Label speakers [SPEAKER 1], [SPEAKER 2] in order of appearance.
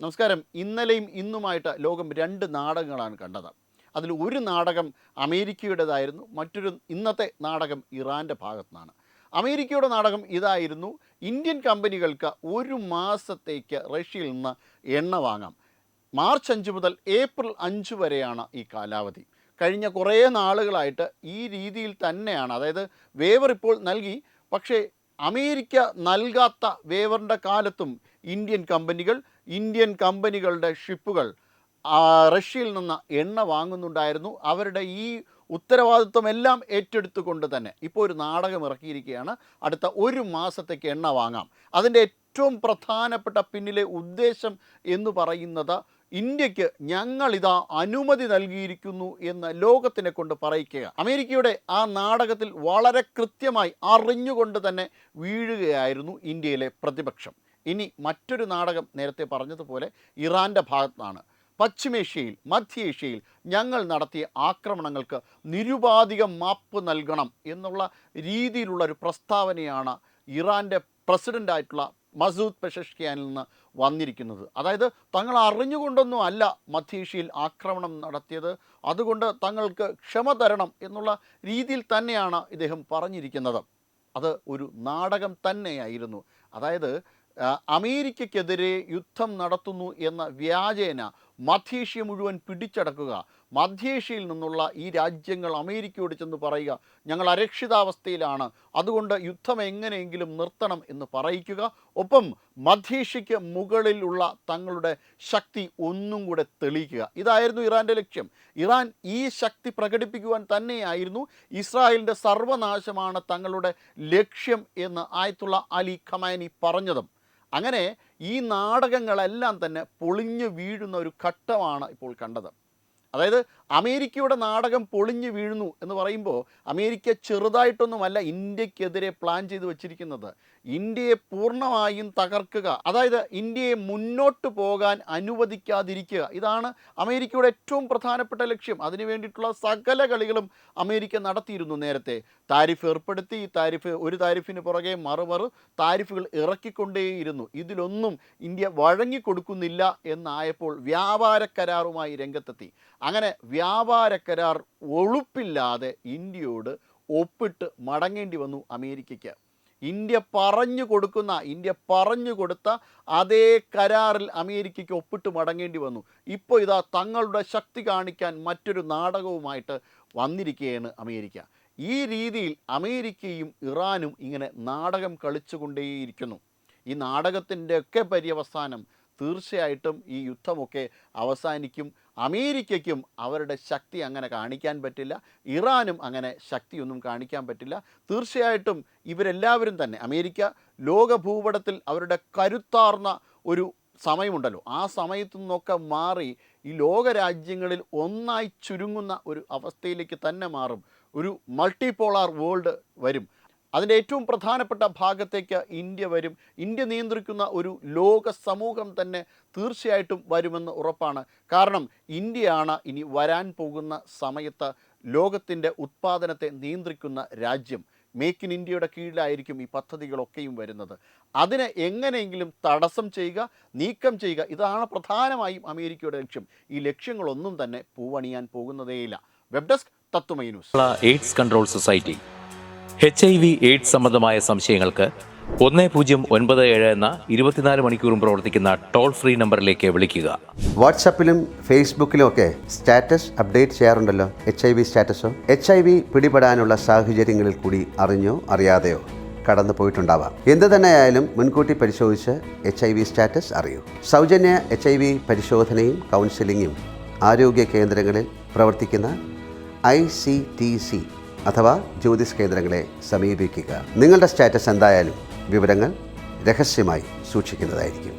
[SPEAKER 1] നമസ്കാരം. ഇന്നലെയും ഇന്നുമായിട്ട് ലോകം രണ്ട് നാടകങ്ങളാണ് കണ്ടത്. അതിൽ ഒരു നാടകം അമേരിക്കയുടേതായിരുന്നു, മറ്റൊരു ഇന്നത്തെ നാടകം ഇറാൻ്റെ ഭാഗത്തു നിന്നാണ്. അമേരിക്കയുടെ നാടകം ഇതായിരുന്നു: ഇന്ത്യൻ കമ്പനികൾക്ക് ഒരു മാസത്തേക്ക് റഷ്യയിൽ നിന്ന് എണ്ണ വാങ്ങാം. മാർച്ച് 5 മുതൽ ഏപ്രിൽ 5 വരെയാണ് ഈ കാലാവധി. കഴിഞ്ഞ കുറേ നാളുകളായിട്ട് ഈ രീതിയിൽ തന്നെയാണ്. അതായത് വേവർ ഇപ്പോൾ നൽകി, പക്ഷേ അമേരിക്ക നൽകാത്ത വേവറിൻ്റെ കാലത്തും ഇന്ത്യൻ കമ്പനികളുടെ ഷിപ്പുകൾ റഷ്യയിൽ നിന്ന് എണ്ണ വാങ്ങുന്നുണ്ടായിരുന്നു. അവരുടെ ഈ ഉത്തരവാദിത്വമെല്ലാം ഏറ്റെടുത്തുകൊണ്ട് തന്നെ ഇപ്പോൾ ഒരു നാടകം ഇറക്കിയിരിക്കുകയാണ്. അടുത്ത ഒരു മാസത്തേക്ക് എണ്ണ വാങ്ങാം. അതിൻ്റെ ഏറ്റവും പ്രധാനപ്പെട്ട പിന്നിലെ ഉദ്ദേശം എന്ന് പറയുന്നത്, ഇന്ത്യക്ക് ഞങ്ങളിതാ അനുമതി നൽകിയിരിക്കുന്നു എന്ന് ലോകത്തിനെ കൊണ്ട് പറയിക്കുക. അമേരിക്കയുടെ ആ നാടകത്തിൽ വളരെ കൃത്യമായി അറിഞ്ഞുകൊണ്ട് തന്നെ വീഴുകയായിരുന്നു ഇന്ത്യയിലെ പ്രതിപക്ഷം. ഇനി മറ്റൊരു നാടകം നേരത്തെ പറഞ്ഞതുപോലെ ഇറാൻ്റെ ഭാഗത്താണ്. പശ്ചിമേഷ്യയിൽ, മധ്യേഷ്യയിൽ ഞങ്ങൾ നടത്തിയ ആക്രമണങ്ങൾക്ക് നിരുപാധികം മാപ്പ് നൽകണം എന്നുള്ള രീതിയിലുള്ള ഒരു പ്രസ്താവനയാണ് ഇറാൻ്റെ പ്രസിഡൻ്റായിട്ടുള്ള മസൂദ് പെഷഷ്കിയാനിൽ നിന്ന് വന്നിരിക്കുന്നത്. അതായത് തങ്ങൾ അറിഞ്ഞുകൊണ്ടൊന്നും അല്ല മധ്യേഷ്യയിൽ ആക്രമണം നടത്തിയത്, അതുകൊണ്ട് തങ്ങൾക്ക് ക്ഷമ തരണം എന്നുള്ള രീതിയിൽ തന്നെയാണ് ഇദ്ദേഹം പറഞ്ഞിരിക്കുന്നത്. അത് ഒരു നാടകം തന്നെയായിരുന്നു. അതായത് അമേരിക്കയ്ക്കെതിരെ യുദ്ധം നടത്തുന്നു എന്ന വ്യാജേന മധ്യേഷ്യ മുഴുവൻ പിടിച്ചടക്കുക, മധ്യേഷ്യയിൽ നിന്നുള്ള ഈ രാജ്യങ്ങൾ അമേരിക്കയോട് ചെന്ന് പറയുക, ഞങ്ങൾ അരക്ഷിതാവസ്ഥയിലാണ്, അതുകൊണ്ട് യുദ്ധം എങ്ങനെയെങ്കിലും നിർത്തണം എന്ന് പറയിക്കുക. ഒപ്പം മധ്യേഷ്യയ്ക്ക് മുകളിലുള്ള തങ്ങളുടെ ശക്തി ഒന്നും കൂടെ തെളിയിക്കുക. ഇതായിരുന്നു ഇറാൻ്റെ ലക്ഷ്യം. ഇറാൻ ഈ ശക്തി പ്രകടിപ്പിക്കുവാൻ തന്നെയായിരുന്നു ഇസ്രായേലിൻ്റെ സർവനാശമാണ് തങ്ങളുടെ ലക്ഷ്യം എന്ന് ആയത്തുള്ള അലി ഖമൈനി പറഞ്ഞതും. അങ്ങനെ ഈ നാടകങ്ങളെല്ലാം തന്നെ പൊളിഞ്ഞു വീഴുന്ന ഒരു ഘട്ടമാണ് ഇപ്പോൾ കണ്ടത്. അതായത് അമേരിക്കയുടെ നാടകം പൊളിഞ്ഞു വീഴുന്നു എന്ന് പറയുമ്പോൾ അമേരിക്ക ചെറുതായിട്ടൊന്നുമല്ല ഇന്ത്യക്കെതിരെ പ്ലാൻ ചെയ്ത് വച്ചിരിക്കുന്നത്. ഇന്ത്യയെ പൂർണ്ണമായും തകർക്കുക, അതായത് ഇന്ത്യയെ മുന്നോട്ട് പോകാൻ അനുവദിക്കാതിരിക്കുക. ഇതാണ് അമേരിക്കയുടെ ഏറ്റവും പ്രധാനപ്പെട്ട ലക്ഷ്യം. അതിനു വേണ്ടിയിട്ടുള്ള സകല കളികളും അമേരിക്ക നടത്തിയിരുന്നു. നേരത്തെ താരിഫ് ഏർപ്പെടുത്തി, ഒരു താരിഫിന് പുറകെ മറുമറു താരിഫുകൾ ഇറക്കിക്കൊണ്ടേയിരുന്നു. ഇതിലൊന്നും ഇന്ത്യ വഴങ്ങിക്കൊടുക്കുന്നില്ല എന്നായപ്പോൾ വ്യാപാര കരാറുമായി രംഗത്തെത്തി. അങ്ങനെ വ്യാപാര കരാർ ഒളുപ്പില്ലാതെ ഇന്ത്യയോട് ഒപ്പിട്ട് മടങ്ങേണ്ടി വന്നു അമേരിക്കയ്ക്ക്. ഇന്ത്യ പറഞ്ഞു കൊടുത്ത അതേ കരാറിൽ അമേരിക്കയ്ക്ക് ഒപ്പിട്ട് മടങ്ങേണ്ടി വന്നു. ഇപ്പോൾ ഇതാ തങ്ങളുടെ ശക്തി കാണിക്കാൻ മറ്റൊരു നാടകവുമായിട്ട് വന്നിരിക്കുകയാണ് അമേരിക്ക. ഈ രീതിയിൽ അമേരിക്കയും ഇറാനും ഇങ്ങനെ നാടകം കളിച്ചുകൊണ്ടേയിരിക്കുന്നു. ഈ നാടകത്തിൻ്റെയൊക്കെ പര്യവസാനം തീർച്ചയായിട്ടും ഈ യുദ്ധമൊക്കെ അവസാനിക്കും. അമേരിക്കയ്ക്കും അവരുടെ ശക്തി അങ്ങനെ കാണിക്കാൻ പറ്റില്ല, ഇറാനും അങ്ങനെ ശക്തിയൊന്നും കാണിക്കാൻ പറ്റില്ല. തീർച്ചയായിട്ടും ഇവരെല്ലാവരും തന്നെ, അമേരിക്ക ലോക ഭൂപടത്തിൽ അവരുടെ കരുത്താർന്ന ഒരു സമയമുണ്ടല്ലോ, ആ സമയത്തു നിന്നൊക്കെ മാറി ഈ ലോകരാജ്യങ്ങളിൽ ഒന്നായി ചുരുങ്ങുന്ന ഒരു അവസ്ഥയിലേക്ക് തന്നെ മാറും. ഒരു മൾട്ടിപോളാർ വേൾഡ് വരും. അതിൻ്റെ ഏറ്റവും പ്രധാനപ്പെട്ട ഭാഗത്തേക്ക് ഇന്ത്യ വരും. ഇന്ത്യ നിയന്ത്രിക്കുന്ന ഒരു ലോക സമൂഹം തന്നെ തീർച്ചയായിട്ടും വരുമെന്ന് ഉറപ്പാണ്. കാരണം ഇന്ത്യയാണ് ഇനി വരാൻ പോകുന്ന സമയത്ത് ലോകത്തിൻ്റെ ഉത്പാദനത്തെ നിയന്ത്രിക്കുന്ന രാജ്യം. മേക്ക് ഇൻ ഇന്ത്യയുടെ കീഴിലായിരിക്കും ഈ പദ്ധതികളൊക്കെയും വരുന്നത്. അതിനെ എങ്ങനെയെങ്കിലും തടസ്സം ചെയ്യുക, നീക്കം ചെയ്യുക, ഇതാണ് പ്രധാനമായും അമേരിക്കയുടെ ലക്ഷ്യം. ഈ ലക്ഷ്യങ്ങളൊന്നും തന്നെ പൂവണിയാൻ പോകുന്നതേയില്ല. Web desk Tattvamayi news.
[SPEAKER 2] AIDS control society. HIV AIDS സംബന്ധമായ സംശയങ്ങൾക്ക് 1097 എന്ന 24 മണിക്കൂറും പ്രവർത്തിക്കുന്ന ടോൾ ഫ്രീ നമ്പറിലേക്ക് വിളിക്കുക.
[SPEAKER 3] വാട്സാപ്പിലും ഫേസ്ബുക്കിലും ഒക്കെ സ്റ്റാറ്റസ് അപ്ഡേറ്റ് ചെയ്യാറുണ്ടല്ലോ. HIV സ്റ്റാറ്റസോ HIV പിടിപെടാനുള്ള സാഹചര്യങ്ങളിൽ കൂടി അറിഞ്ഞോ അറിയാതെയോ കടന്നു പോയിട്ടുണ്ടാവാം. എന്ത് തന്നെയായാലും മുൻകൂട്ടി പരിശോധിച്ച് HIV സ്റ്റാറ്റസ് അറിയൂ. സൗജന്യ HIV പരിശോധനയും കൗൺസിലിങ്ങും ആരോഗ്യ കേന്ദ്രങ്ങളിൽ പ്രവർത്തിക്കുന്ന ICTC അഥവാ ജ്യോതിസ് കേന്ദ്രങ്ങളെ സമീപിക്കുക. നിങ്ങളുടെ സ്റ്റാറ്റസ് എന്തായാലും വിവരങ്ങൾ രഹസ്യമായി സൂക്ഷിക്കുന്നതായിരിക്കും.